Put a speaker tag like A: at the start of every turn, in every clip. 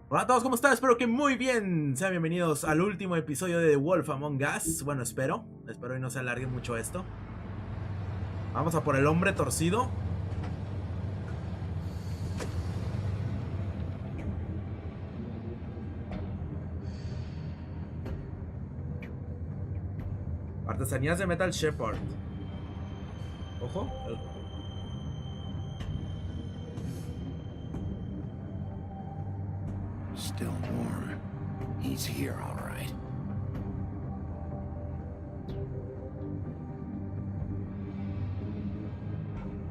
A: Hola a todos, ¿cómo están? Espero que muy bien. Sean bienvenidos al último episodio de The Wolf Among Us. Bueno, espero y no se alargue mucho esto. Vamos a por el hombre torcido. Artesanías de Metal Shepherd. Ojo.
B: Still warm. He's here, all right.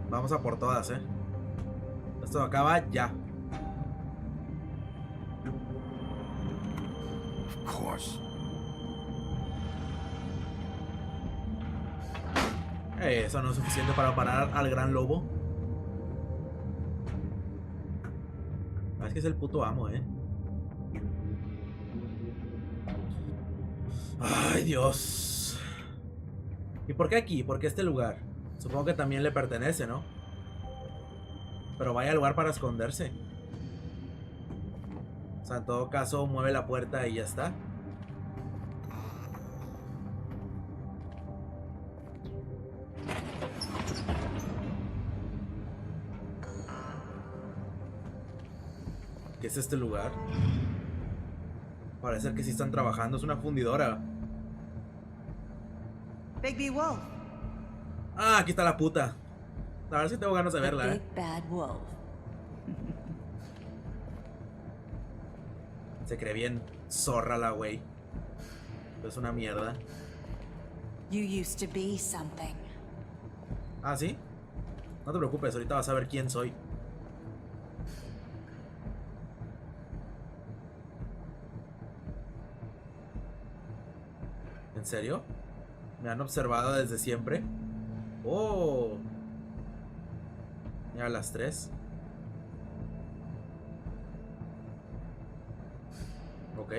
A: Vamos a por todas, Esto acaba ya.
B: Of course.
A: Eso no es suficiente para parar al gran lobo. Es que es el puto amo, Ay, Dios. ¿Y por qué aquí? ¿Por qué este lugar? Supongo que también le pertenece, ¿no? Pero vaya lugar para esconderse. O sea, en todo caso, mueve la puerta y ya está. ¿Qué es este lugar? Parece que sí están trabajando. Es una fundidora.
C: Bigby Wolf.
A: Ah, aquí está la puta. A ver si tengo ganas de verla,
C: Big bad wolf.
A: Se cree bien zorra la güey. Es una mierda.
C: You used to be something.
A: ¿Ah, sí? No te preocupes, ahorita vas a ver quién soy. ¿En serio? ¿Me han observado desde siempre? ¡Oh! Mira las tres. Ok.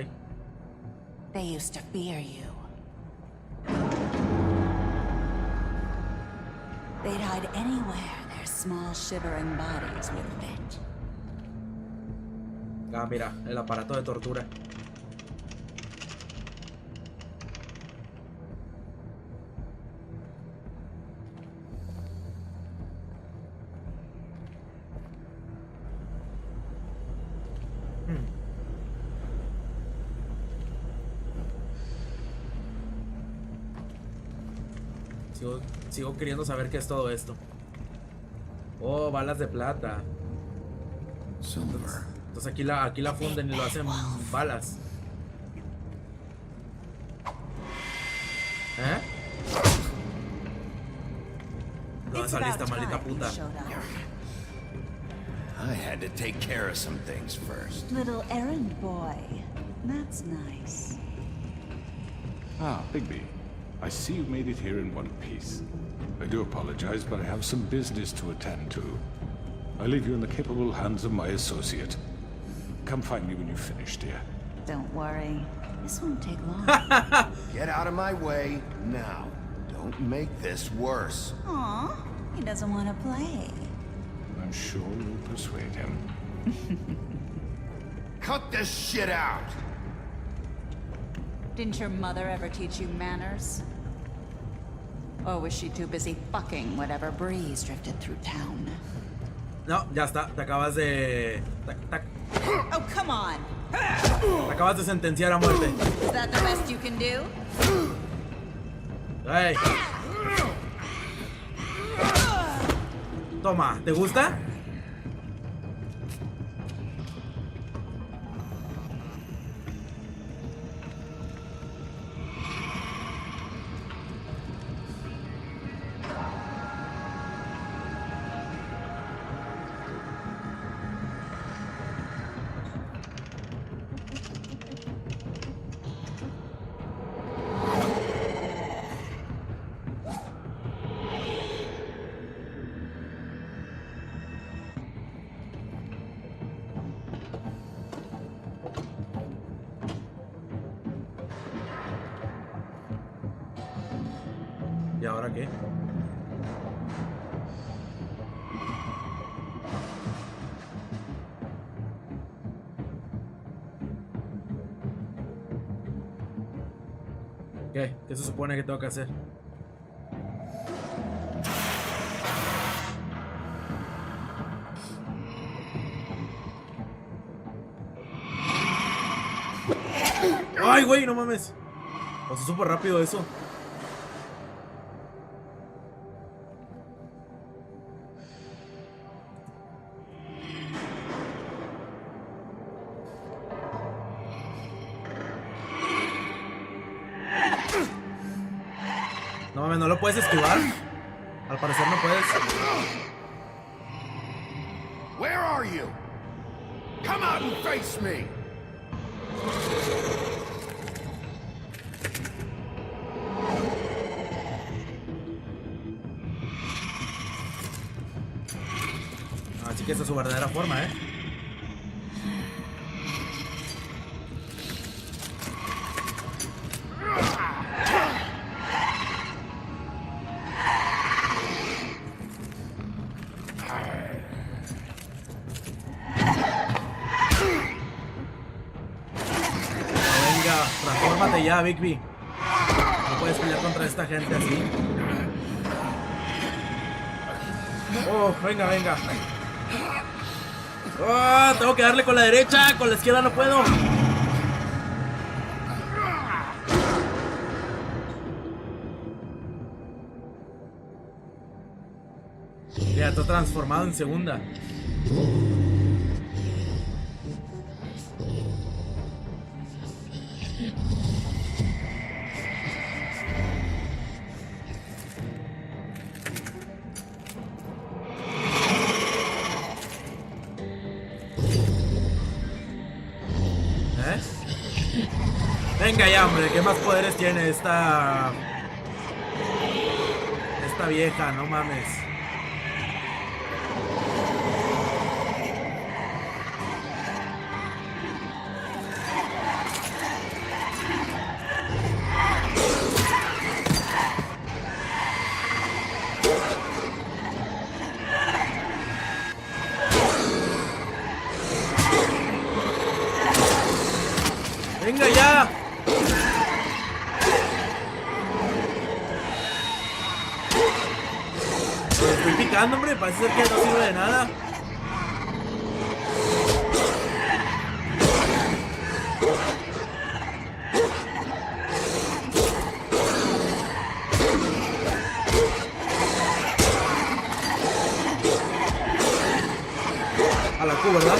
C: They used to fear you. They'd hide anywhere their small shivering bodies would fit.
A: Ah, mira, el aparato de tortura. Sigo queriendo saber qué es todo esto. Oh, balas de plata. Entonces aquí la funden y lo hacen balas. ¿Dónde saliste, maldita puta?
B: I had to take care of some things first.
C: Little errand boy. That's nice.
D: Ah, Bigby. I see you made it here in one piece. I do apologize, but I have some business to attend to. I leave you in the capable hands of my associate. Come find me when you've finished, dear.
C: Don't worry. This won't take long.
B: Get out of my way now. Don't make this worse.
C: Aw, he doesn't want to play.
D: I'm sure you'll persuade him.
B: Cut this shit out!
C: Didn't your mother ever teach you manners? Or was she too busy fucking whatever breeze drifted through town?
A: No, ya está. Te acabas de...
C: Oh, come on!
A: Te acabas de sentenciar a muerte.
C: Is that the best you can do?
A: Hey. Toma, ¿te gusta? ¿Y ahora qué? ¿Qué? ¿Qué se supone que tengo que hacer? ¡Ay, güey! No mames. Pasó súper rápido eso. No mames, ¿no lo puedes esquivar? Al parecer no puedes.
B: Where are you? Come out and face me.
A: Así que esa es su verdadera forma, ¿eh? Venga, transfórmate ya, Bigby. No puedes pelear contra esta gente así. Oh, venga, venga. Oh, tengo que darle con la derecha, con la izquierda no puedo. Ya está transformado en segunda. Venga ya, hombre, ¿qué más poderes tiene esta vieja? No mames. Venga ya. Lo estoy picando, hombre, parece ser que no sirve de nada. A la Q, ¿verdad?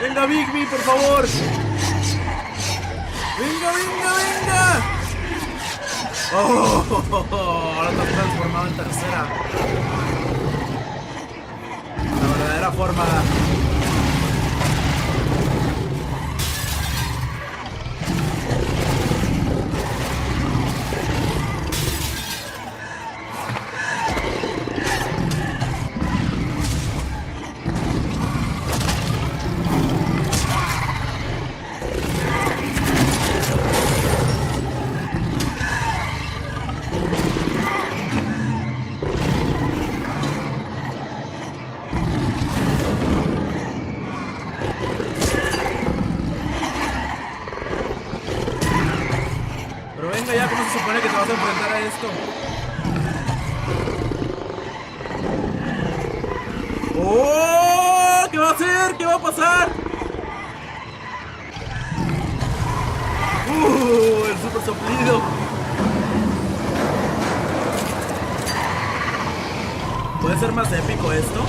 A: Venga, Bigby, por favor. Venga, venga, venga. Oh, ahora está transformado en tercera. La verdadera forma. Ya, ¿cómo se supone que te vas a enfrentar a esto? ¡Oh! ¿Qué va a hacer? ¿Qué va a pasar? El super soplido. ¿Puede ser más épico esto?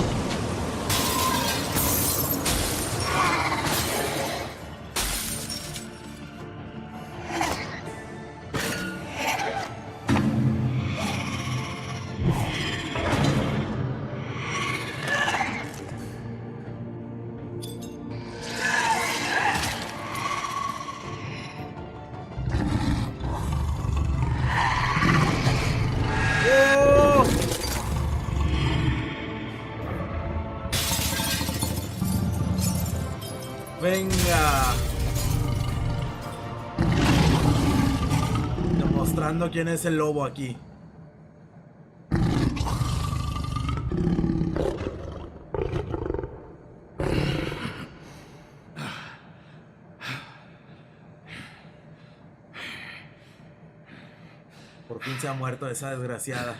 A: Venga. Demostrando quién es el lobo aquí. Por fin se ha muerto esa desgraciada.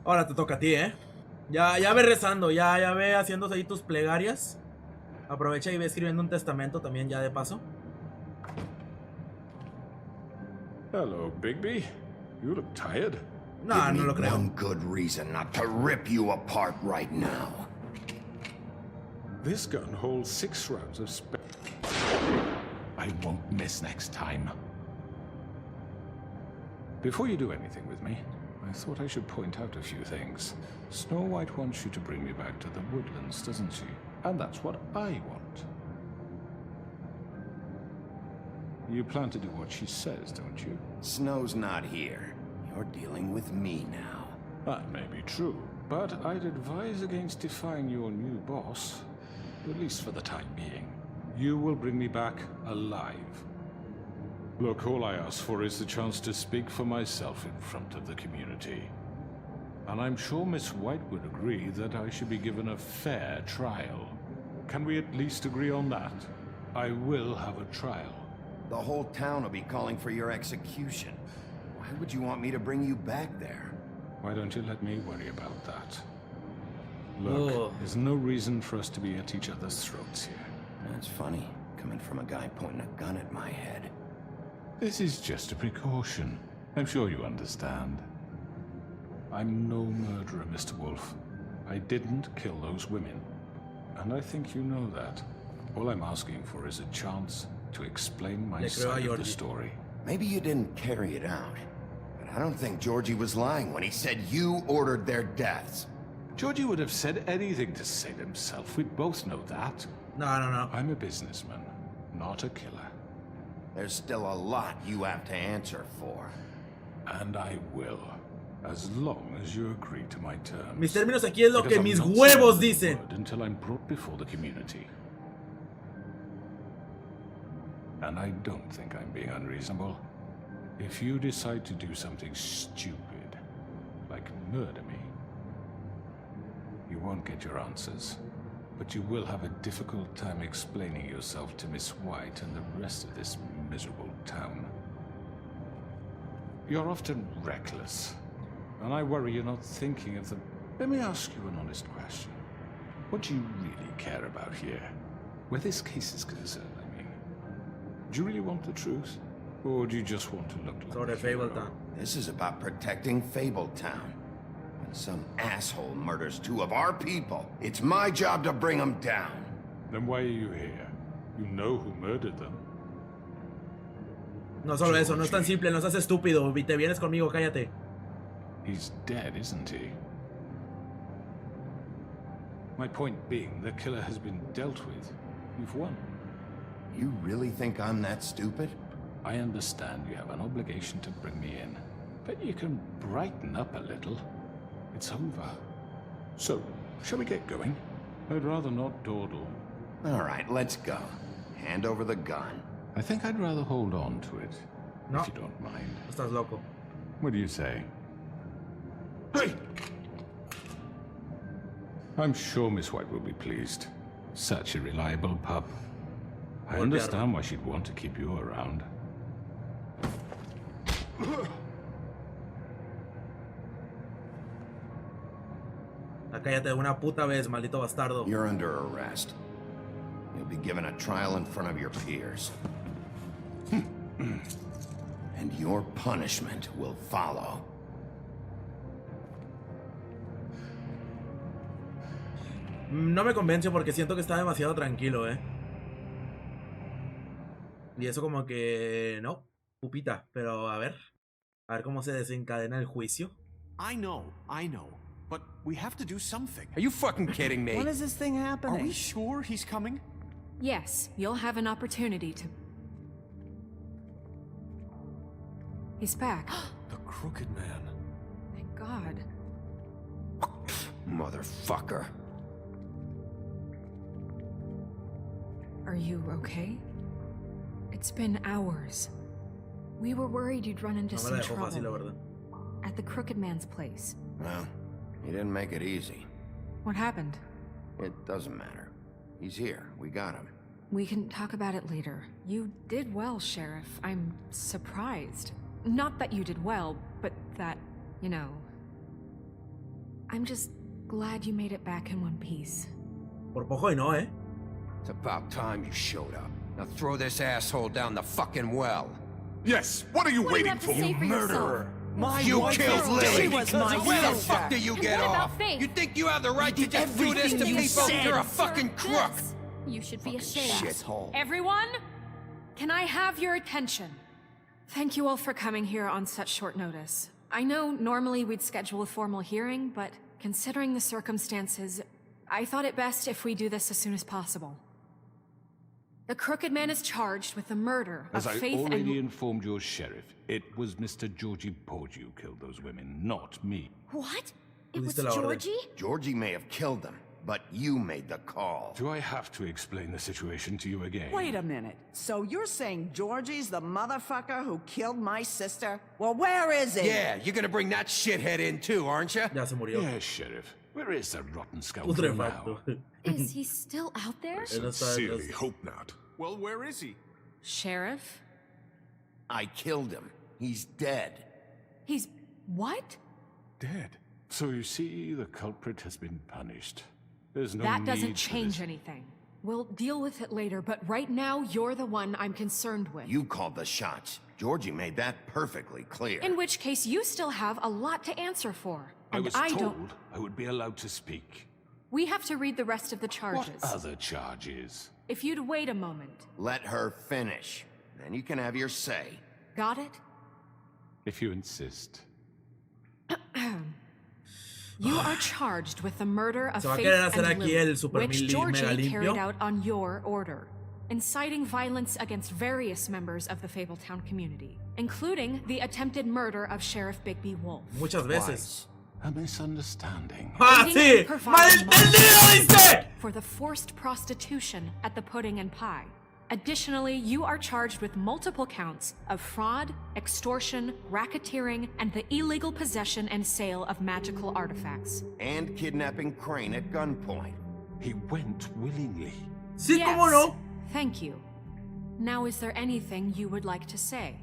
A: Ahora te toca a ti, ¿eh? Ya ve rezando, ya ve haciéndose ahí tus plegarias. Aprovecha y ve escribiendo un testamento también ya de paso.
D: Hello, Bigby. You look tired.
A: No,
B: Give
A: no
B: me
A: lo creo.
B: one good reason not to rip you apart right now.
D: This gun holds 6 rounds of spare. I won't miss next time. Before you do anything with me, I thought I should point out a few things. Snow White wants you to bring me back to the woodlands, doesn't she? And that's what I want. You plan to do what she says, don't you?
B: Snow's not here. You're dealing with me now.
D: That may be true, but I'd advise against defying your new boss, at least for the time being. You will bring me back alive. Look, all I ask for is the chance to speak for myself in front of the community. And I'm sure Miss White would agree that I should be given a fair trial. Can we at least agree on that? I will have a trial.
B: The whole town will be calling for your execution. Why would you want me to bring you back there?
D: Why don't you let me worry about that? Look,
A: Whoa.
D: there's no reason for us to be at each other's throats here.
B: That's funny, coming from a guy pointing a gun at my head.
D: This is just a precaution. I'm sure you understand. I'm no murderer, Mr. Wolf. I didn't kill those women. And I think you know that. All I'm asking for is a chance to explain my side of the story.
B: Maybe you didn't carry it out, but I don't think Georgie was lying when he said you ordered their deaths.
D: Georgie would have said anything to save himself. We both know that.
A: No.
D: I'm a businessman, not a killer.
B: There's still a lot you have to answer for.
D: And I will, as long as you agree to my terms.
A: Mis términos aquí es lo
D: Because
A: que
D: I'm
A: mis
D: not
A: huevos
D: saying a
A: dicen.
D: word until I'm brought before the community. And I don't think I'm being unreasonable. If you decide to do something stupid, like murder me, you won't get your answers. But you will have a difficult time explaining yourself to Miss White and the rest of this miserable town. You're often reckless, and I worry you're not thinking of the... Let me ask you an honest question. What do you really care about here? Where this case is concerned, I mean. Do you really want the truth? Or do you just want to look like
A: Sobre
D: a hero?
A: Fabletown.
B: This is about protecting Fabletown. When some asshole murders 2 of our people, it's my job to bring them down.
D: Then why are you here? You know who murdered them.
A: No solo eso, no es tan simple, no seas estúpido. Te vienes conmigo, cállate.
D: He's dead, isn't he? My point being, the killer has been dealt with. You've won.
B: You really think I'm that stupid?
D: I understand you have an obligation to bring me in, but you can brighten up a little. It's over. So, shall we get going? I'd rather not dawdle.
B: All right, let's go. Hand over the gun.
D: I think I'd rather hold on to it,
A: No.
D: if you don't mind.
A: Estás loco.
D: What do you say? Hey! I'm sure Miss White will be pleased. Such a reliable pup. I understand why she'd want to keep you around.
A: Cállate de una puta vez, maldito bastardo.
B: You're under arrest. You'll be given a trial in front of your peers. And your punishment will follow.
A: No me convence porque siento que está demasiado tranquilo, Y eso como que... No, pupita. Pero a ver cómo se desencadena el juicio.
E: I know. But we have to do something. Are you fucking kidding me?
F: When is this thing happening?
E: Are we sure he's coming?
G: Yes, you'll have an opportunity to... He's back.
E: The Crooked Man.
G: Thank God.
B: Motherfucker.
G: Are you okay? It's been hours. We were worried you'd run into
A: No me
G: some
A: la dejó fácil, la
G: trouble
A: verdad.
G: at the Crooked Man's place.
B: Well, he didn't make it easy.
G: What happened?
B: It doesn't matter. He's here. We got him.
G: We can talk about it later. You did well, Sheriff. I'm surprised. Not that you did well, but that, you know... I'm just glad you made it back in one piece.
A: Por poco y no, eh.
F: It's about time you showed up. Now throw this asshole down the fucking well.
D: Yes, what are you
H: What do you have to say for yourself?
F: You killed Lily!
H: She was my
F: Where the
H: sister.
F: fuck do you get
H: what about
F: off?
H: Faith?
F: You think you have the right to just do this to
H: Everything you
F: people?
H: said.
F: You're a fucking crook!
H: This. You should be ashamed.
F: Shithole.
G: Everyone, can I have your attention? Thank you all for coming here on such short notice. I know normally we'd schedule a formal hearing, but considering the circumstances, I thought it best if we do this as soon as possible. The Crooked Man is charged with the murder
D: As
G: of
D: I
G: Faith
D: already
G: and...
D: informed your sheriff, it was Mr. Georgie Porgy who killed those women, not me.
H: What? It was
A: Diste la orden.
H: Georgie?
B: Georgie may have killed them, but you made the call.
D: Do I have to explain the situation to you again?
I: Wait a minute. So you're saying Georgie's the motherfucker who killed my sister? Well, where is he?
F: Yeah, you're gonna bring that shithead in too, aren't you?
A: Ya se murió.
D: Yes, Sheriff. Where is that rotten scoundrel
A: Putrefacto.
D: now?
H: Is he still out there?
A: Él no está-
D: hope not.
E: Well, where is he?
G: Sheriff?
B: I killed him. He's dead.
G: He's... what?
D: Dead. So you see, the culprit has been punished. There's no
G: That
D: need
G: doesn't
D: for
G: change
D: this.
G: anything. We'll deal with it later, but right now, you're the one I'm concerned with.
B: You called the shots. Georgie made that perfectly clear.
G: In which case, you still have a lot to answer for.
D: I
G: And
D: was
G: I
D: told
G: don't...
D: I would be allowed to speak.
G: We have to read the rest of the charges.
D: What other charges?
G: If you'd wait a moment.
B: Let her finish. Then you can have your say.
G: Got it?
D: If you insist.
G: You are charged with the murder of
A: Se va a
G: Faith
A: querer hacer
G: and
A: aquí el
G: Lily,
A: super
G: which
A: mega
G: Georgie carried
A: limpio.
G: out on your order, inciting violence against various members of the Fabletown community, including the attempted murder of Sheriff Bigby Wolf.
A: Muchas veces.
D: A misunderstanding.
A: ¡Ah,
G: Aiding
A: sí!
G: and providing
A: ¡Malentendido, dice!
G: for the forced prostitution at the Pudding and Pie. Additionally, you are charged with multiple counts of fraud, extortion, racketeering, and the illegal possession and sale of magical artifacts.
B: And kidnapping Crane at gunpoint.
D: He went willingly.
A: Sí,
G: Yes.
A: cómo no.
G: Thank you. Now, is there anything you would like to say?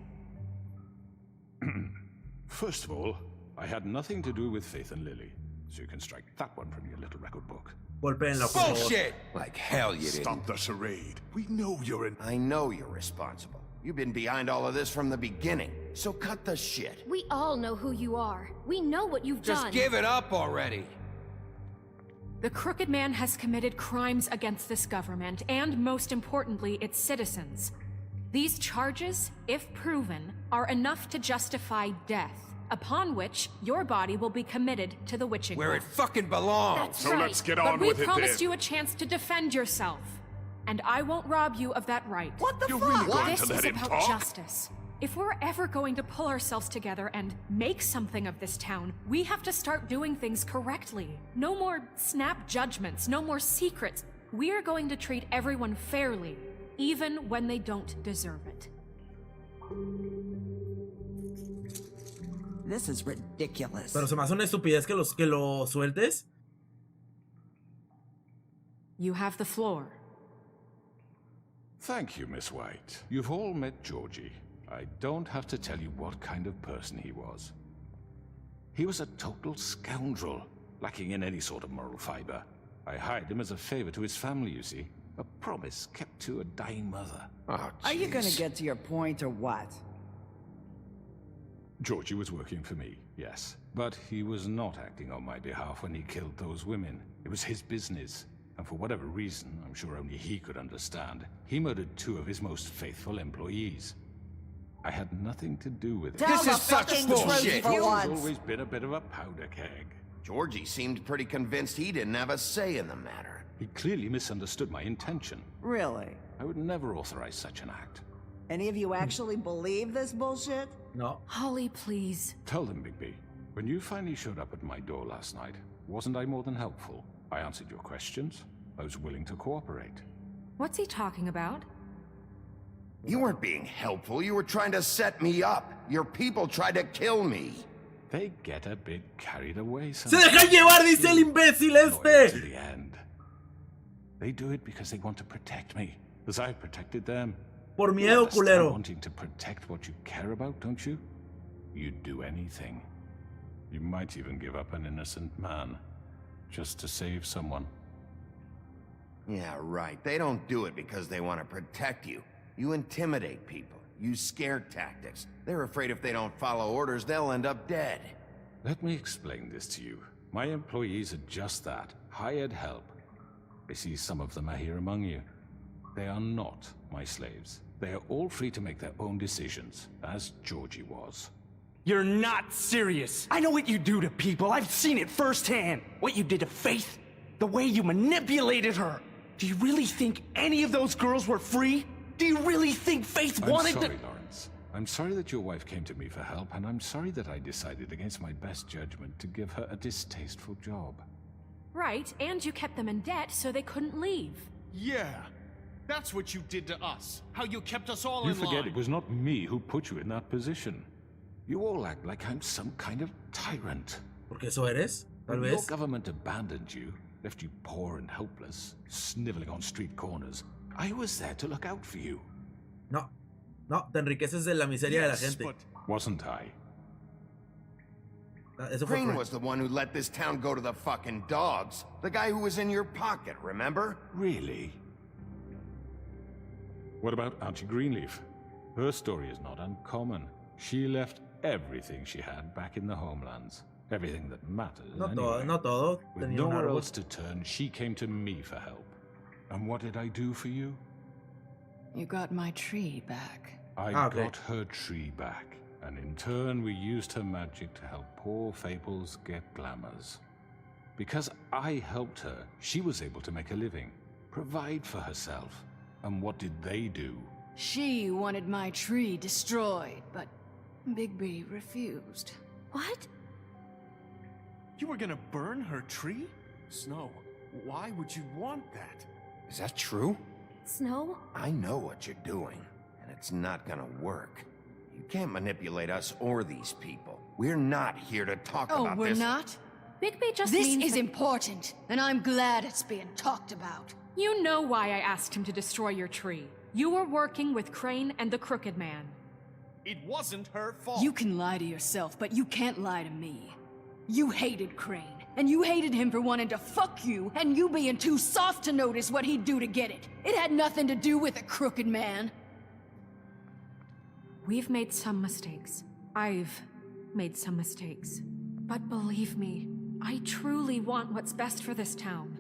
D: First of all, I had nothing to do with Faith and Lily, so you can strike that one from your little record book.
A: Golpéenla, por favor.
F: Bullshit! Like hell you didn't.
J: Stop the charade. We know you're an...
B: I know you're responsible. You've been behind all of this from the beginning. So cut the shit.
H: We all know who you are. We know what you've
F: Just
H: done.
F: give it up already.
G: The Crooked Man has committed crimes against this government and, most importantly, its citizens. These charges, if proven, are enough to justify death, upon which your body will be committed to the witching
F: Where it
G: well.
F: fucking belongs.
H: That's
J: So
H: right.
J: let's get
G: But
J: on
G: we
J: with it
G: promised
J: then.
G: you a chance to defend yourself, and I won't rob you of that right.
I: What the
J: You're
I: fuck?
J: really going
G: This
J: to let
G: is
J: him
G: about
J: talk?
G: justice. If we're ever going to pull ourselves together and make something of this town, we have to start doing things correctly. No more snap judgments, no more secrets. We are going to treat everyone fairly, even when they don't deserve it.
I: This is ridiculous.
A: Pero se me hace una estupidez que lo sueltes.
G: You have the floor.
D: Thank you, Miss White. You've all met Georgie. I don't have to tell you what kind of person he was. He was a total scoundrel, lacking in any sort of moral fiber. I hired him as a favor to his family, you see. A promise kept to a dying mother.
B: Oh,
I: Are you gonna
B: jeez.
I: get to your point or what?
D: Georgie was working for me, yes. But he was not acting on my behalf when he killed those women. It was his business. And for whatever reason, I'm sure only he could understand, he murdered 2 of his most faithful employees. I had nothing to do with it.
I: Tell
F: This
I: the
F: is such
I: fucking
F: bullshit.
I: truth for
D: He's
I: once.
D: always been a bit of a powder keg.
B: Georgie seemed pretty convinced he didn't have a say in the matter.
D: He clearly misunderstood my intention.
I: Really?
D: I would never authorize such an act.
I: Any of you actually believe this bullshit?
A: No.
G: Holly, please.
D: Tell them, Bigby. When you finally showed up at my door last night, wasn't I more than helpful? I answered your questions. I was willing to cooperate.
G: What's he talking about?
B: You weren't being helpful. You were trying to set me up. Your people tried to kill me.
D: They get a bit carried away
A: ¡Se
D: sometimes.
A: dejan llevar, dice el imbécil
D: Loyal to
A: este!
D: the end. They do it because they want to protect me, as I protected them.
A: Por
D: You
A: miedo,
D: understand
A: culero.
D: wanting to protect what you care about, don't you? You'd do anything. You might even give up an innocent man, just to save someone.
B: Yeah, right. They don't do it because they want to protect you. You intimidate people. Use scare tactics. They're afraid if they don't follow orders, they'll end up dead.
D: Let me explain this to you. My employees are just that, hired help. I see some of them are here among you. They are not my slaves. They are all free to make their own decisions, as Georgie was.
K: You're not serious. I know what you do to people. I've seen it firsthand. What you did to Faith. The way you manipulated her. Do you really think any of those girls were free? Do you really think Faith wanted
D: I'm sorry,
K: to—
D: Lawrence. I'm sorry that your wife came to me for help, and I'm sorry that I decided against my best judgment to give her a distasteful job.
G: Right, and you kept them in debt so they couldn't leave.
E: Yeah. That's what you did to us. How you kept us all
D: You
E: in
D: forget
E: line.
D: it was not me who put you in that position. You all act like I'm some kind of tyrant.
A: Porque eso eres, tal
D: When your
A: vez.
D: government abandoned you, left you poor and helpless, sniveling on street corners, I was there to look out for you.
A: No, no, te enriqueces de la miseria de la
E: Yes,
A: gente.
E: but
D: Wasn't I?
A: Eso fue
B: Crane
A: Crane.
B: was the one who let this town go to the fucking dogs. The guy who was in your pocket, remember?
D: Really? What about Auntie Greenleaf? Her story is not uncommon. She left everything she had back in the homelands. Everything that matters,
A: No todo,
D: anyway.
A: no todo.
D: With
A: Tenía un
D: nowhere
A: árbol.
D: else to turn, she came to me for help. And what did I do for you?
C: You got my tree back.
D: I
A: Okay.
D: got her tree back, and in turn we used her magic to help poor Fables get glamours. Because I helped her, she was able to make a living, provide for herself. And what did they do?
C: She wanted my tree destroyed, but Bigby refused. What?
E: you were gonna burn her tree? Snow, why would you want that?
F: Is that true?
H: Snow?
B: I know what you're doing, and it's not gonna work. You can't manipulate us or these people. We're not here to talk
H: Oh,
B: about
H: we're
B: this.
H: not?
G: Bigby just
H: This
G: means
H: is
G: that-
H: important, and I'm glad it's being talked about.
G: You know why I asked him to destroy your tree. You were working with Crane and the Crooked Man.
E: It wasn't her fault.
H: You can lie to yourself, but you can't lie to me. You hated Crane, and you hated him for wanting to fuck you, and you being too soft to notice what he'd do to get it. It had nothing to do with the Crooked Man.
G: We've made some mistakes. I've made some mistakes. But believe me, I truly want what's best for this town.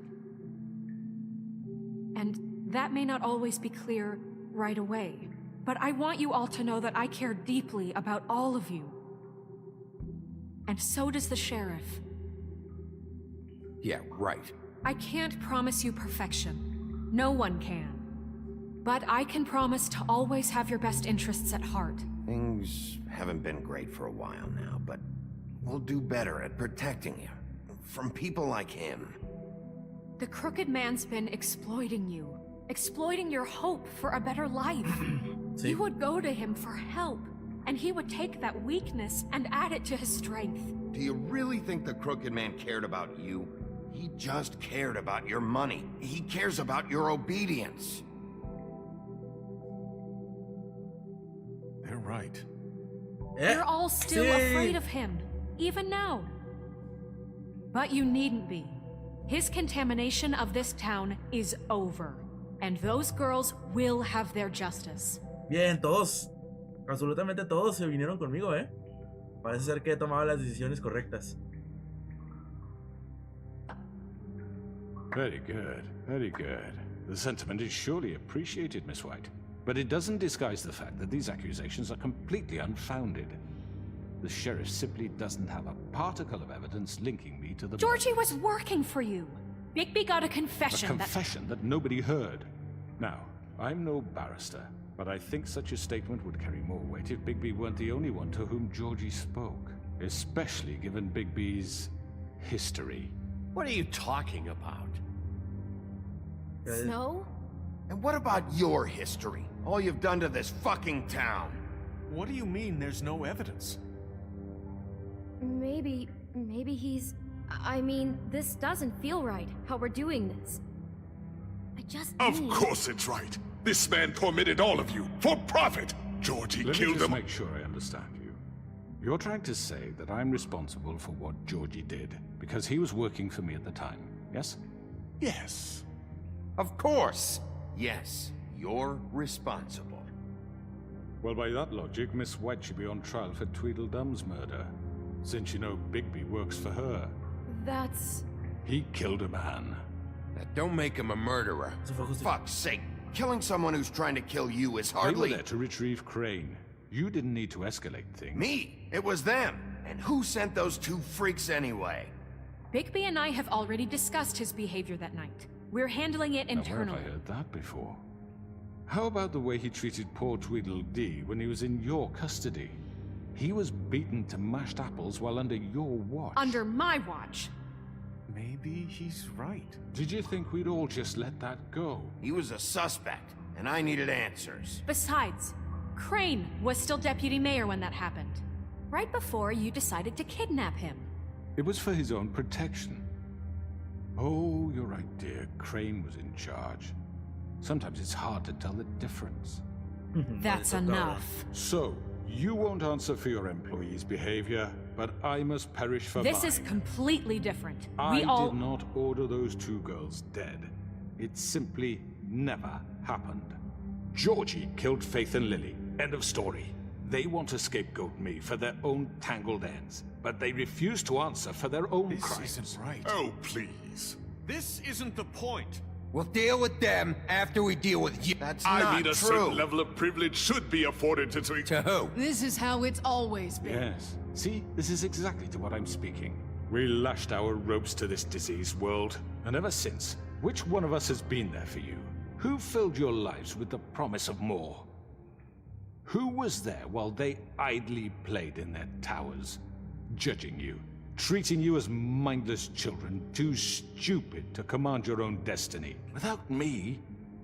G: And that may not always be clear right away, but I want you all to know that I care deeply about all of you. And so does the sheriff.
F: Yeah, right.
G: I can't promise you perfection. No one can. But I can promise to always have your best interests at heart.
B: Things haven't been great for a while now, but we'll do better at protecting you. From people like him.
G: The Crooked Man's been exploiting you. Exploiting your hope for a better life.
A: Sí.
G: You would go to him for help, and he would take that weakness and add it to his strength.
B: Do you really think the Crooked Man cared about you? He just cared about your money. He cares about your obedience.
E: They're right.
G: You're all still
A: sí.
G: afraid of him, even now. But you needn't be. His contamination of this town is over, and those girls will have their justice.
A: Bien, todos, absolutamente todos se vinieron conmigo, ¿eh? Parece ser que he tomado las decisiones correctas.
D: Very good, very good. The sentiment is surely appreciated, Miss White. But it doesn't disguise the fact that these accusations are completely unfounded. The sheriff simply doesn't have a particle of evidence linking me to the...
G: Georgie was working for you. Bigby got a
D: A
G: confession
D: confession that nobody heard. Now, I'm no barrister, but I think such a statement would carry more weight if Bigby weren't the only one to whom Georgie spoke. Especially given Bigby's history.
E: What are you talking about?
H: Snow?
B: And what about your history? All you've done to this fucking town?
E: What do you mean there's no evidence?
L: maybe he's... I mean, this doesn't feel right, how we're doing this. I just
J: Of course it's right. This man tormented all of you, for profit! Georgie
D: Let
J: killed
D: me just
J: him.
D: make sure I understand you. You're trying to say that I'm responsible for what Georgie did, because he was working for me at the time, yes?
J: Yes.
B: Of course. Yes, you're responsible.
D: Well, by that logic, Miss White should be on trial for Tweedledum's murder, since you know Bigby works for her.
L: That's...
D: He killed a man.
B: That don't make him a murderer. For fuck's sake, killing someone who's trying to kill you is
D: They
B: hardly...
D: were there to retrieve Crane. You didn't need to escalate things.
B: Me? It was them. And who sent those two freaks anyway?
G: Bigby and I have already discussed his behavior that night. We're handling it
D: Now, where have
G: internally.
D: I heard that before? How about the way he treated poor Tweedledee when he was in your custody? He was beaten to mashed apples while under your watch.
G: Under my watch.
E: Maybe he's right.
D: Did you think we'd all just let that go?
B: He was a suspect, and I needed answers.
G: Besides, Crane was still deputy mayor when that happened. Right before you decided to kidnap him.
D: It was for his own protection. Oh, you're right, dear. Crane was in charge. Sometimes it's hard to tell the difference.
G: That's enough.
D: So, you won't answer for your employees' behavior, but I must perish for
G: This
D: mine.
G: is completely different.
D: I did not order those two girls dead. It simply never happened. Georgie killed Faith and Lily. End of story. They want to scapegoat me for their own tangled ends, but they refuse to answer for their own crimes.
E: This isn't right.
J: Oh, please.
E: This isn't the point.
F: We'll deal with them after we deal with you.
B: That's
J: I
B: not
J: mean, a
B: true.
J: certain level of privilege should be afforded to...
F: To who?
H: This is how it's always been.
D: Yes. See, this is exactly to what I'm speaking. We lashed our ropes to this diseased world, and ever since, which one of us has been there for you? Who filled your lives with the promise of more? Who was there while they idly played in their towers, judging you, treating you as mindless children, too stupid to command your own destiny? Without me,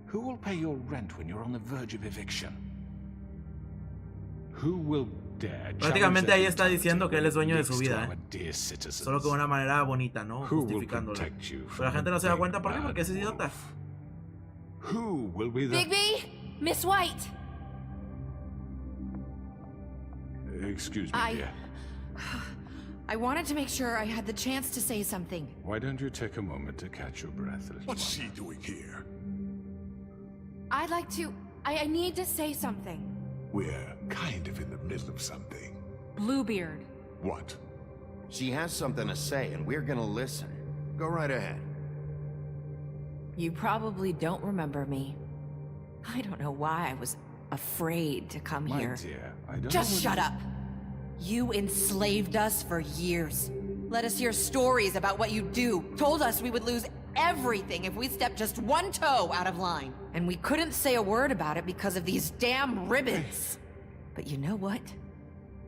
D: who will pay your rent when you're on the verge of eviction? Who will dare
A: Prácticamente ahí está diciendo que él es dueño de su vida,
D: dear citizens?
A: Solo que de una manera bonita, ¿no?
D: Who will
A: Justificándolo.
D: protect you
A: Pero
D: from
A: la gente no se da cuenta por qué,
D: big
A: porque es
D: bad
A: idiota.
D: wolf? Who will be the...
L: Bigby? Miss White!
D: Excuse me, dear.
M: I wanted to make sure I had the chance to say something.
D: Why don't you take a moment to catch your breath, little
J: What's
D: one?
J: she doing here?
M: I'd like to... I need to say something.
J: We're kind of in the middle of something.
G: Bluebeard.
J: What?
B: She has something to say, and we're gonna listen. Go right ahead.
M: You probably don't remember me. I don't know why I was afraid to come
D: My
M: here.
D: dear, I don't
M: Just
D: know
M: shut up. You enslaved us for years. Let us hear stories about what you do. Told us we would lose everything if we stepped just one toe out of line. And we couldn't say a word about it because of these damn ribbons. But you know what?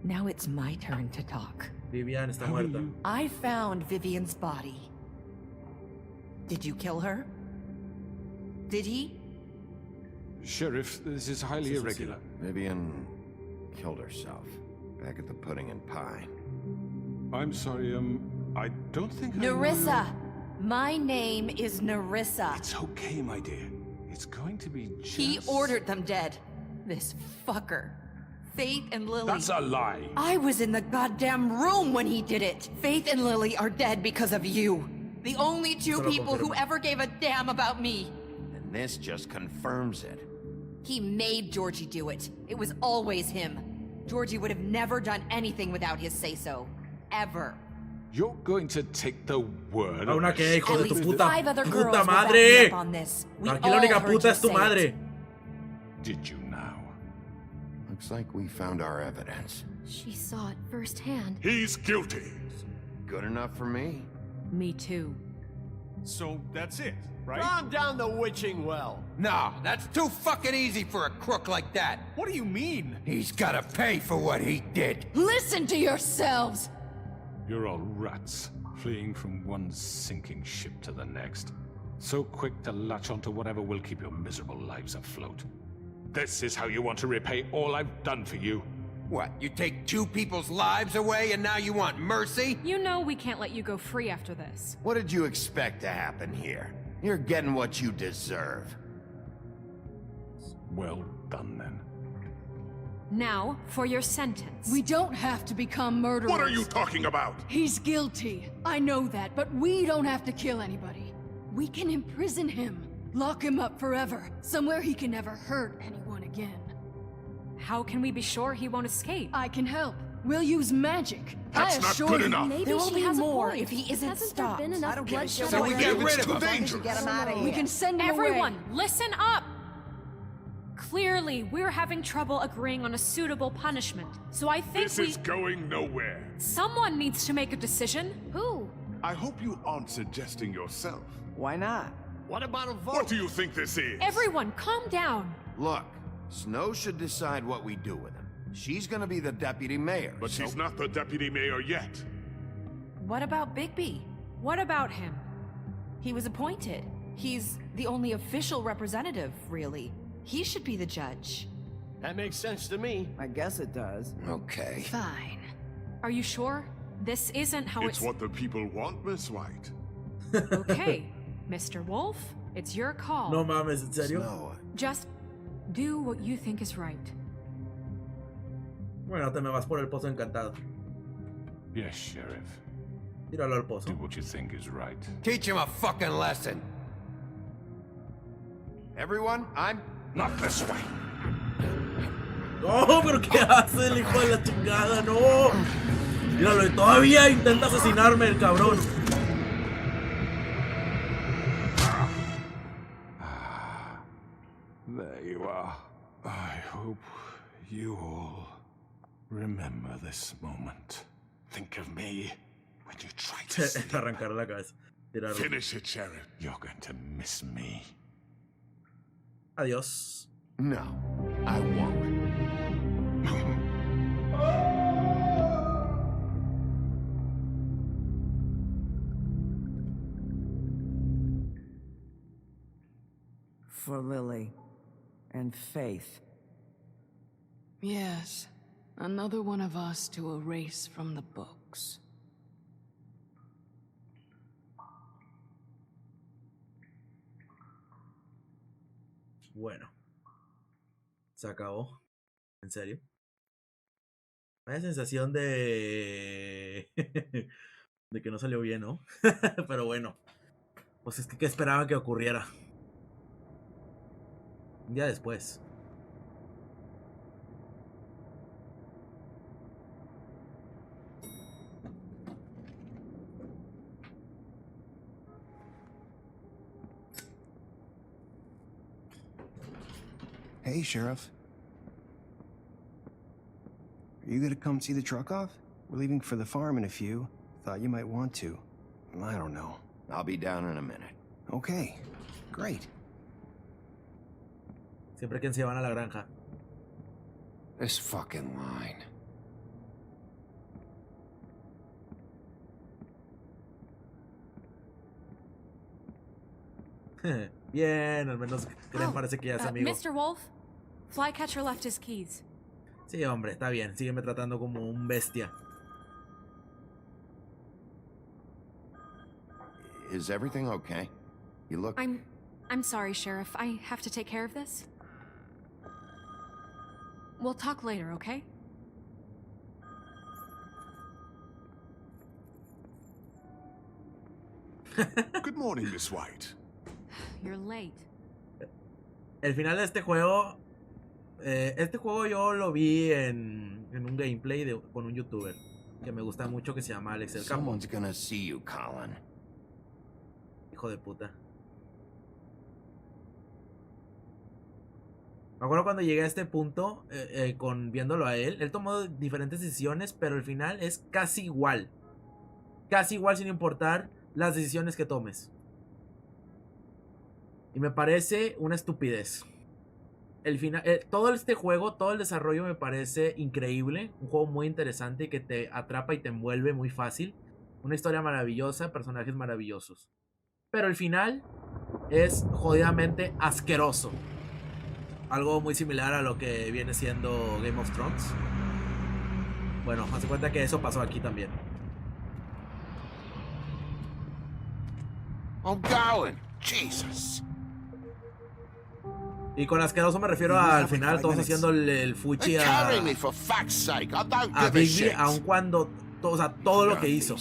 M: Now it's my turn to talk.
A: Vivian está muerta.
M: I found Vivian's body. Did you kill her? Did he?
D: Sheriff, this is highly irregular.
B: Vivian killed herself. Back at the Pudding and Pie.
D: I'm sorry, I don't think
M: Nerissa! My name is Nerissa.
D: It's okay, my dear. It's going to be just...
M: He ordered them dead. This fucker. Faith and Lily.
D: That's a lie.
M: I was in the goddamn room when he did it. Faith and Lily are dead because of you. The only two people who ever gave a damn about me.
B: And this just confirms it.
M: He made Georgie do it. It was always him. Georgie would have never done anything without his say-so. Ever.
D: You're going to take the word
A: Una que, hijo de tu puta,
M: Five other girls
A: puta
M: were backing
A: madre.
M: up on this. We
A: Aquí
M: all
A: la única
M: heard
A: puta
M: you
A: es tu
M: say
A: madre.
M: it.
D: Did you now?
B: Looks like we found our evidence.
L: She saw it firsthand.
J: He's guilty.
B: Good enough for me.
G: Me too.
E: So that's it, right?
K: Calm down the witching well.
F: Nah, that's too fucking easy for a crook like that.
E: What do you mean?
F: He's gotta pay for what he did.
H: Listen to yourselves!
D: You're all rats, fleeing from one sinking ship to the next. So quick to latch onto whatever will keep your miserable lives afloat. This is how you want to repay all I've done for you?
F: What, you take 2 people's lives away and now you want mercy?
G: You know we can't let you go free after this.
B: What did you expect to happen here? You're getting what you deserve.
D: Well done, then.
G: Now, for your sentence.
H: We don't have to become murderers.
J: What are you talking about?
H: He's guilty. I know that, but we don't have to kill anybody. We can imprison him. Lock him up forever. Somewhere he can never hurt anyone again.
G: How can we be sure he won't escape?
H: I can help. We'll use magic.
J: That's not good enough.
L: Maybe
M: There will
L: she
M: be
L: has
M: more
L: a point.
M: if he isn't
L: Hasn't
M: stopped.
L: there been enough
I: I don't give a
L: bloodshed
I: shit
F: So we
I: what
F: get
I: you
F: rid
I: do,
F: of him.
I: as long as you get him out of here.
H: We can send him
G: Everyone,
H: away.
G: listen up! Clearly, we're having trouble agreeing on a suitable punishment. So I think
J: This is going nowhere.
G: someone needs to make a decision.
L: Who?
J: I hope you aren't suggesting yourself.
I: Why not?
E: What about a vote?
J: What do you think this is?
G: Everyone, calm down.
B: Look, Snow should decide what we do with him. She's gonna be the deputy mayor.
J: But
B: so-
J: she's not the deputy mayor yet.
M: What about Bigby?
G: What about him?
M: He was appointed. He's the only official representative, really. He should be the judge.
E: That makes sense to me.
I: I guess it does.
F: Okay.
H: Fine.
G: Are you sure? This isn't how
J: It's what the people want, Miss White.
G: Okay, Mr. Wolf, it's your call.
A: No mames, ¿en serio?
B: Snow,
G: Just do what you think is right.
A: Bueno, te me vas por el pozo encantado.
D: Yes, Sheriff.
A: Tíralo al pozo.
D: Do what you think is right.
F: Teach him a fucking lesson.
B: everyone, I'm...
D: Not this way.
A: No, pero ¿qué hace el hijo de la chingada? No. Míralo, y todavía intenta asesinarme el cabrón.
D: There you are. I hope you all remember this moment. Think of me when you try to
A: Arrancar la cabeza. Tirarlo.
J: Finish it, Sheriff.
D: You're going to miss me.
A: Adiós.
B: No, I won't.
I: For Lily and Faith.
H: Yes, another one of us to erase from the books.
A: Bueno. Se acabó. ¿En serio? Hay sensación de... de que no salió bien, ¿no? Pero bueno. Pues es que ¿qué esperaba que ocurriera? Ya después.
N: Hey, Sheriff. Are you gonna come see the truck off? We're leaving for the farm in a few. Thought you might want to. I don't know.
B: I'll be down in a minute.
N: Okay, great.
A: Siempre que se van a la granja.
F: This fucking line.
A: Bien, al menos Gran parece que ya es amigo.
G: Mr. Wolf, Flycatcher left his keys.
A: Sí, hombre, está bien. Sígueme tratando como un bestia.
B: Is everything okay? You look...
G: I'm sorry, Sheriff. I have to take care of this. We'll talk later, okay?
J: Good morning, Miss White.
G: You're late.
A: El final de este juego yo lo vi en un gameplay con un youtuber que me gusta mucho que se llama Alex el Capo.
B: Someone's gonna see you, Colin.
A: Hijo de puta. Me acuerdo cuando llegué a este punto, viéndolo a él tomó diferentes decisiones, pero el final es casi igual. Casi igual sin importar las decisiones que tomes. Y me parece una estupidez. El final, todo este juego, todo el desarrollo me parece increíble. Un juego muy interesante que te atrapa y te envuelve muy fácil. Una historia maravillosa, personajes maravillosos. Pero el final es jodidamente asqueroso. Algo muy similar a lo que viene siendo Game of Thrones. Bueno, hace cuenta que eso pasó aquí también.
B: I'm going. Jesus.
A: Y con asqueroso me refiero al final, todos haciendo el fuchi a Bigby, aun cuando, o sea, todo lo que hizo.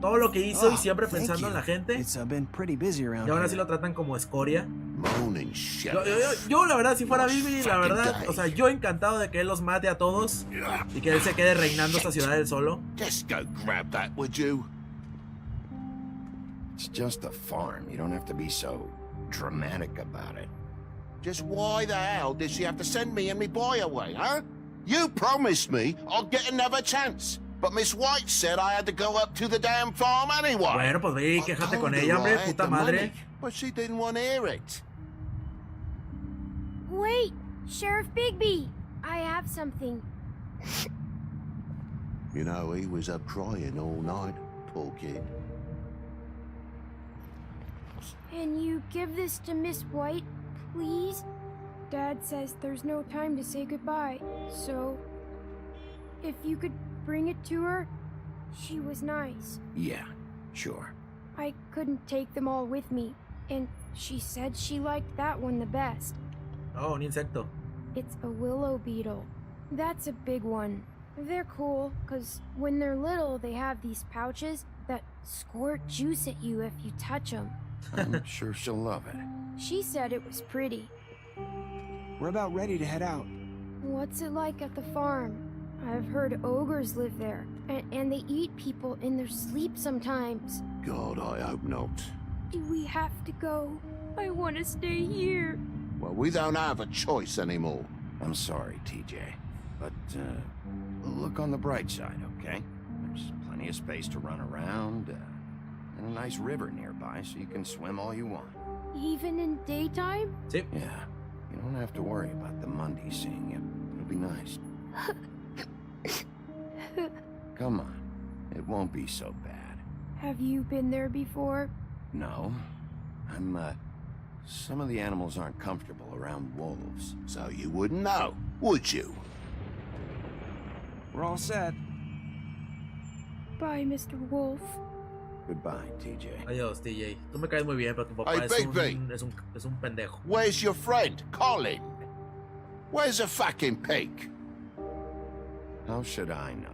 A: Todo lo que hizo y siempre pensando en la gente. Y aún así lo tratan como escoria. Yo la verdad, si fuera Bigby, la verdad, o sea, yo encantado de que él los mate a todos y que él se quede reinando esta ciudad él solo.
B: Just go grab that, would you? It's just a farm. You don't have to be so dramatic about it. Just why the hell did she have to send me and me boy away, huh? You promised me I'd get another chance. But Miss White said I had to go up to the damn farm anyway.
A: Bueno, pues ve y quéjate con ella, hombre, puta madre.
B: But she didn't want to hear it.
L: Wait, Sheriff Bigby, I have something.
B: You know, he was up crying all night, poor kid.
L: Can you give this to Miss White, please? Dad says there's no time to say goodbye, so if you could bring it to her, she was nice.
B: Yeah, sure.
L: I couldn't take them all with me, and she said she liked that one the best.
A: Oh, un insecto.
L: It's a willow beetle. That's a big one. They're cool, because when they're little, they have these pouches that squirt juice at you if you touch them.
B: I'm sure she'll love it.
L: She said it was pretty.
N: We're about ready to head out.
L: What's it like at the farm? I've heard ogres live there, and they eat people in their sleep sometimes.
B: God, I hope not.
L: Do we have to go? I want to stay here.
B: Well, we don't have a choice anymore. I'm sorry, TJ. But, look on the bright side, okay? There's plenty of space to run around, and a nice river nearby, so you can swim all you want.
L: Even in daytime?
A: Sí.
B: Yeah. You don't have to worry about the Monday seeing you. It'll be nice. Come on. It won't be so bad.
L: Have you been there before?
B: No. Some of the animals aren't comfortable around wolves, so you wouldn't know, would you?
N: We're all set.
L: Bye, Mr. Wolf.
B: Goodbye, TJ.
A: Adiós, TJ. Tú me caes muy bien, pero tu papá
B: Hey,
A: es un pendejo.
B: Where's your friend, Colin? Where's the fucking pig? How should I know?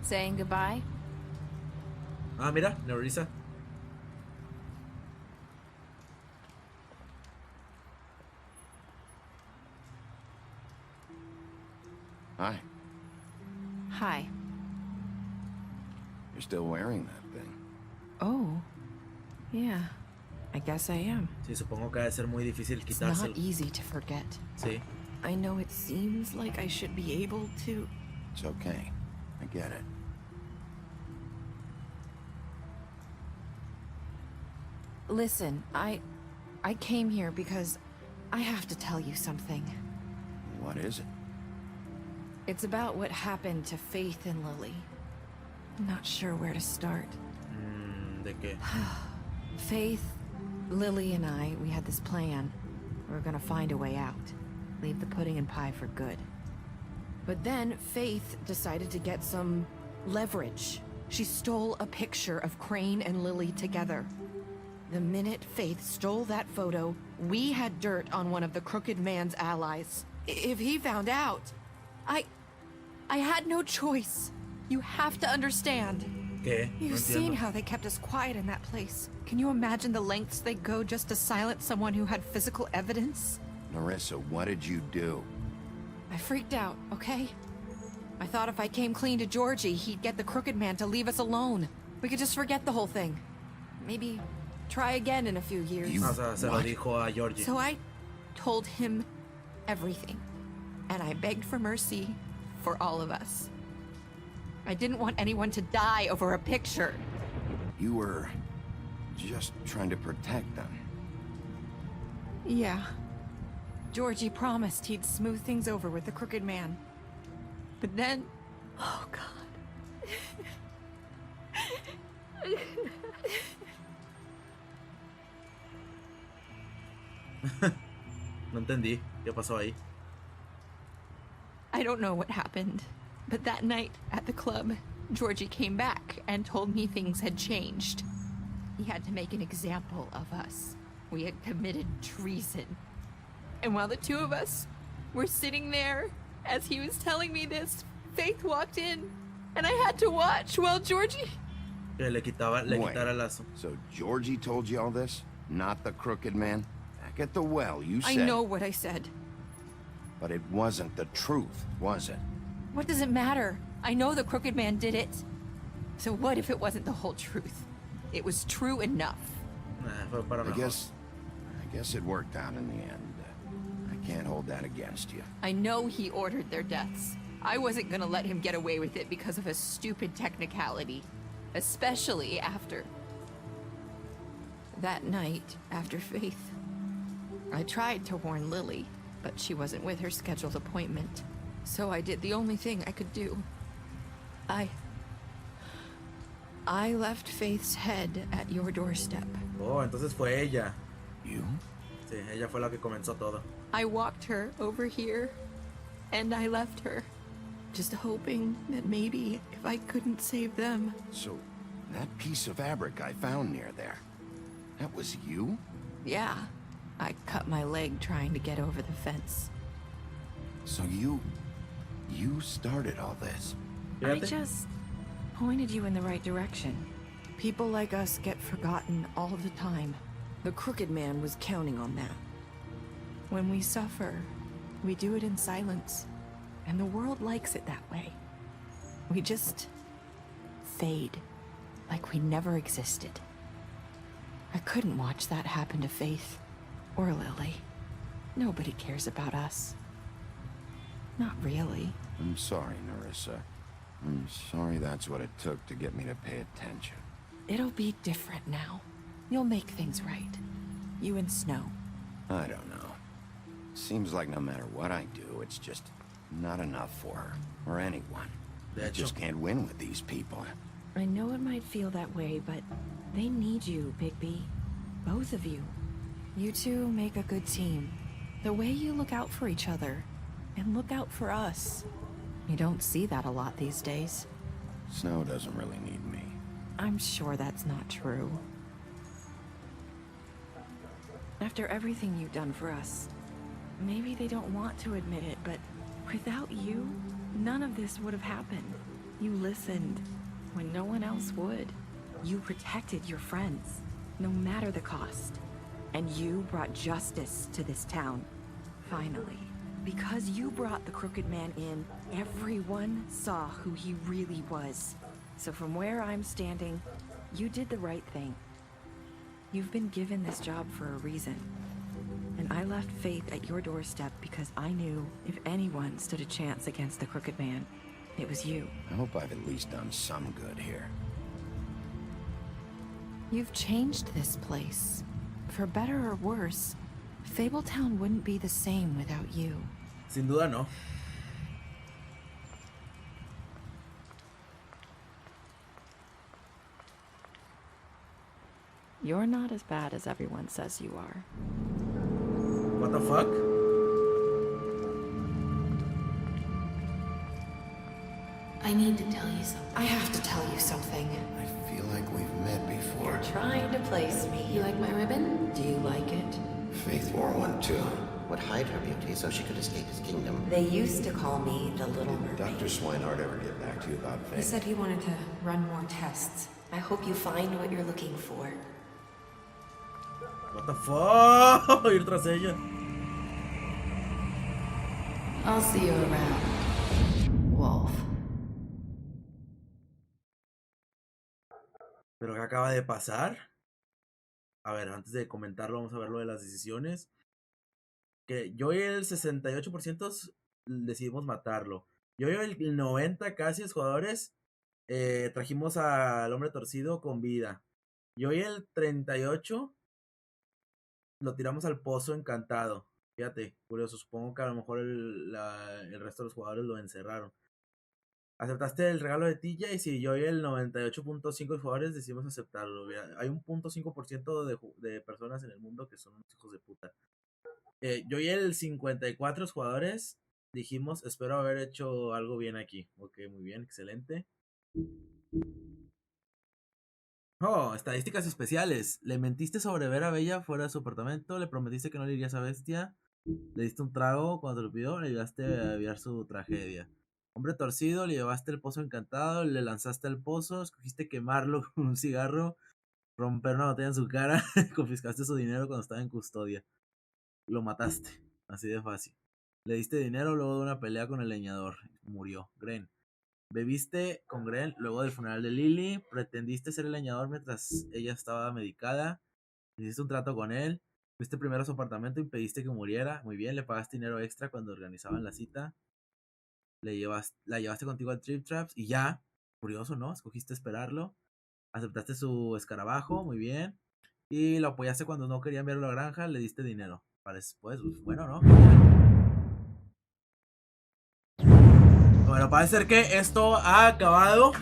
C: Saying goodbye?
A: Ah, mira, Nerissa.
B: Hi.
C: Hi.
B: You're still wearing that thing.
M: Oh. Yeah. I guess I am.
A: Sí, supongo que debe ser muy difícil
M: It's
A: quitárselo.
M: not easy to forget.
A: Sí.
M: I know it seems like I should be able to.
B: It's okay. I get it.
M: Listen, I came here because I have to tell you something.
B: What is it?
M: It's about what happened to Faith and Lily. I'm not sure where to start.
A: ¿De qué?
M: Faith, Lily, and I, we had this plan. We were gonna find a way out. Leave the pudding and pie for good. But then Faith decided to get some leverage. She stole a picture of Crane and Lily together. The minute Faith stole that photo, we had dirt on one of the Crooked Man's allies. If he found out, I had no choice. You have to understand.
A: ¿Qué?
M: You've seen how they kept us quiet in that place. Can you imagine the lengths they go just to silence someone who had physical evidence?
B: Nerissa, what did you do?
M: I freaked out, okay? I thought if I came clean to Georgie, he'd get the Crooked Man to leave us alone. We could just forget the whole thing. Maybe try again in a few years.
A: Se lo dijo a Georgie.
M: So I told him everything. And I begged for mercy for all of us. I didn't want anyone to die over a picture.
B: You were just trying to protect them.
M: Yeah. Georgie promised he'd smooth things over with the Crooked Man. But then... Oh, God.
A: No entendí. ¿Qué pasó ahí?
O: I don't know what happened, but that night at the club, Georgie came back and told me things had changed. He had to make an example of us. We had committed treason. And while the two of us were sitting there, as he was telling me this, Faith walked in, and I had to watch while Georgie...
A: Que le quitara el lazo.
B: So Georgie told you all this? Not the crooked man? Back at the well, you said...
O: I know what I said.
B: But it wasn't the truth, was it?
O: What does it matter? I know the crooked man did it. So what if it wasn't the whole truth? It was true enough.
B: I guess it worked out in the end. I can't hold that against you.
O: I know he ordered their deaths. I wasn't gonna let him get away with it because of a stupid technicality. Especially after... that night, after Faith. I tried to warn Lily, but she wasn't with her scheduled appointment. So I did the only thing I could do. I left Faith's head at your doorstep.
A: Oh, entonces fue ella.
B: You?
A: Sí, ella fue la que comenzó todo.
O: I walked her over here, and I left her. Just hoping that maybe if I couldn't save them...
B: So, that piece of fabric I found near there, that was you?
O: Yeah. I cut my leg trying to get over the fence.
B: So you started all this?
O: I just pointed you in the right direction. People like us get forgotten all the time. The crooked man was counting on that. When we suffer, we do it in silence. And the world likes it that way. We just fade, like we never existed. I couldn't watch that happen to Faith. Or Lily. Nobody cares about us. Not really.
B: I'm sorry, Nerissa. I'm sorry that's what it took to get me to pay attention.
O: It'll be different now. You'll make things right. You and Snow.
B: I don't know. Seems like no matter what I do, it's just not enough for her. Or anyone. I just can't win with these people.
O: I know it might feel that way, but they need you, Bigby. Both of you. You two make a good team. The way you look out for each other, and look out for us. You don't see that a lot these days.
B: Snow doesn't really need me.
O: I'm sure that's not true. After everything you've done for us, maybe they don't want to admit it, but without you, none of this would have happened. You listened when no one else would. You protected your friends, no matter the cost. And you brought justice to this town. Finally. Because you brought the crooked man in, everyone saw who he really was. So from where I'm standing, you did the right thing. You've been given this job for a reason. And I left Faith at your doorstep because I knew if anyone stood a chance against the crooked man, it was you.
B: I hope I've at least done some good here.
O: You've changed this place. For better or worse, Fabletown wouldn't be the same without you.
A: Sin duda no.
O: You're not as bad as everyone says you are.
A: What the fuck?
O: I need to tell you something. I have to tell you something.
B: I feel like we've met before.
O: You're trying to place me. You like my ribbon? Do you like it?
B: Faith wore one too.
P: Would hide her beauty so she could escape his kingdom.
O: They used to call me the Little Mermaid.
B: Dr. Swinehart ever get back to you about Faith?
O: He said he wanted to run more tests. I hope you find what you're looking for.
A: What the fuck? Ir tras ella.
O: I'll see you around, Wolf.
A: ¿Pero qué acaba de pasar? A ver, antes de comentarlo, vamos a ver lo de las decisiones. Que yo y el 68% decidimos matarlo. Yo y el 90% casi los jugadores trajimos al hombre torcido con vida. Yo y el 38% lo tiramos al pozo encantado. Fíjate, curioso, supongo que a lo mejor el resto de los jugadores lo encerraron. Aceptaste el regalo de Tilla y si yo y el 98.5% de jugadores decidimos aceptarlo. Hay un 0.5% de personas en el mundo que son unos hijos de puta. Yo y el 54 jugadores dijimos, espero haber hecho algo bien aquí. Ok, muy bien, excelente. Oh, estadísticas especiales. Le mentiste sobre ver a Bella fuera de su apartamento, le prometiste que no le irías a Bestia, le diste un trago cuando te lo pidió, le ayudaste a evitar su tragedia. Hombre torcido, le llevaste el pozo encantado, le lanzaste al pozo, escogiste quemarlo con un cigarro, romper una botella en su cara, confiscaste su dinero cuando estaba en custodia. Lo mataste, así de fácil. Le diste dinero luego de una pelea con el leñador, murió. Gren. Bebiste con Gren luego del funeral de Lily, pretendiste ser el leñador mientras ella estaba medicada, hiciste un trato con él, fuiste primero a su apartamento y impediste que muriera, muy bien, le pagaste dinero extra cuando organizaban la cita, la llevaste contigo al Trip Traps y ya, curioso, ¿no? Escogiste esperarlo, aceptaste su escarabajo, muy bien, y lo apoyaste cuando no quería enviarlo a la granja, le diste dinero. Pues bueno, ¿no? Bueno, parece ser que esto ha acabado.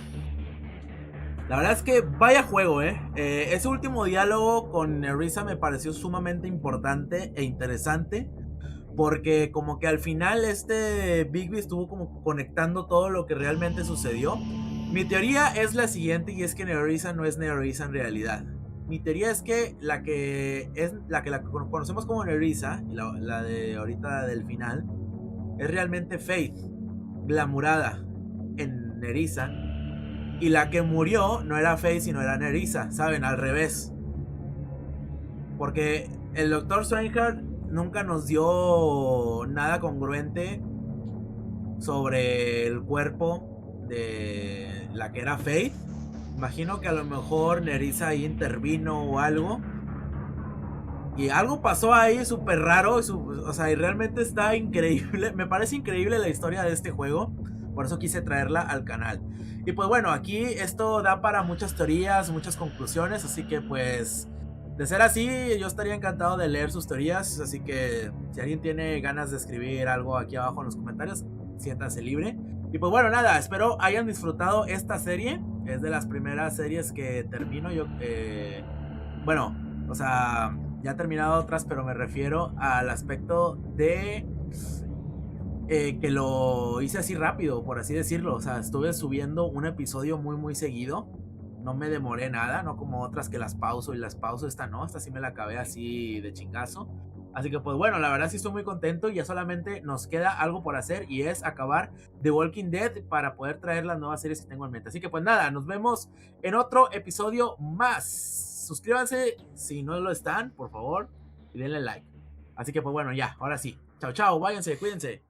A: La verdad es que vaya juego, ese último diálogo con Nerissa me pareció sumamente importante e interesante, porque como que al final Bigby estuvo como conectando todo lo que realmente sucedió. Mi teoría es la siguiente, y es que Nerissa no es Nerissa en realidad. Mi teoría es que la que conocemos como Nerissa, y la de ahorita del final, es realmente Faith, glamurada en Nerissa, y la que murió no era Faith sino era Nerissa, ¿saben? Al revés, porque el Dr. Swainhart nunca nos dio nada congruente sobre el cuerpo de la que era Faith. Imagino que a lo mejor Nerissa ahí intervino o algo, y algo pasó ahí súper raro, o sea, y realmente está increíble. Me parece increíble la historia de este juego, por eso quise traerla al canal. Y pues bueno, aquí esto da para muchas teorías, muchas conclusiones, así que pues, de ser así, yo estaría encantado de leer sus teorías. Así que si alguien tiene ganas de escribir algo aquí abajo en los comentarios, siéntanse libre. Y pues bueno, nada, espero hayan disfrutado esta serie. Es de las primeras series que termino yo, bueno, o sea, ya he terminado otras, pero me refiero al aspecto de que lo hice así rápido, por así decirlo. O sea, estuve subiendo un episodio muy seguido, no me demoré nada, no como otras que las pauso y las pauso. Esta no, esta sí me la acabé así de chingazo. Así que pues bueno, la verdad sí estoy muy contento. Ya solamente nos queda algo por hacer, y es acabar The Walking Dead para poder traer las nuevas series que tengo en mente. Así que pues nada, nos vemos en otro episodio más. Suscríbanse si no lo están, por favor, y denle like. Así que pues bueno, ya, ahora sí. Chao, chao, váyanse, cuídense.